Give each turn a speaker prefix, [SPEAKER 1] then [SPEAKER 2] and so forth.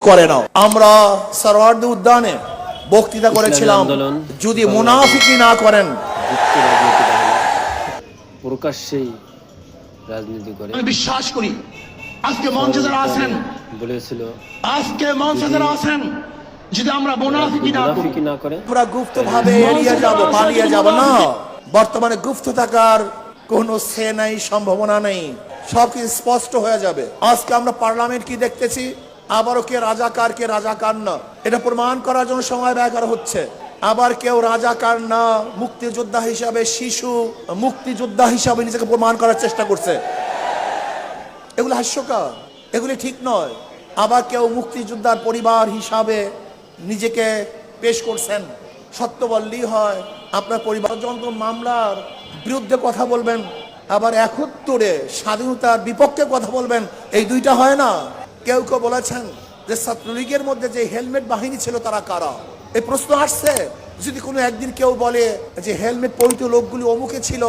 [SPEAKER 1] করে নাও। আমরা সরওয়ার্দী উদ্যানে বক্তৃতা করেছিলাম, যদি মুনাফিকি না করেন,
[SPEAKER 2] প্রকাশ্যেই রাজনীতি করে
[SPEAKER 3] আমি বিশ্বাস করি আজকে মঞ্চে যারা আছেন
[SPEAKER 2] বলেছিল,
[SPEAKER 3] আজকে মঞ্চে যারা আছেন যদি আমরা মুনাফিকি না
[SPEAKER 2] করে
[SPEAKER 1] আমরা গুপ্ত ভাবে এড়িয়ে যাব, পালিয়ে যাব না। বর্তমানে গুপ্ত থাকার কোনো সে নাই, সম্ভাবনা নেই, সবকিছু স্পষ্ট হয়ে যাবে। আজকে আমরা পার্লামেন্ট কি দেখতেছি, আবারও কে রাজাকার কে রাজাকার না এটা প্রমাণ করার জন্য সময় ব্যয় করা হচ্ছে। আবার কেউ রাজাকার না, মুক্তিযোদ্ধা হিসাবে, শিশু মুক্তিযোদ্ধা হিসাবে নিজেকে প্রমাণ করার চেষ্টা করছে। এগুলো হাস্যকর, এগুলি ঠিক নয়। আবার কেউ মুক্তিযোদ্ধার পরিবার হিসাবে নিজেকে পেশ করছেন। সত্য বললেই হয়, আপনার পরিবারজনক মামলার বিরুদ্ধে কথা বলবেন, আবার ৭১-এ স্বাধীনতার বিপক্ষে কথা বলবেন, এই দুইটা হয় না। কেউ কেউ বলেছেন যে ছাত্রলীগের মধ্যে যে হেলমেট বাহিনী ছিল তারা কারা। এই প্রশ্ন আসছে, যদি কোনো একদিন কেউ বলে যে হেলমেট পরিহিত লোকগুলি অমুকে ছিল,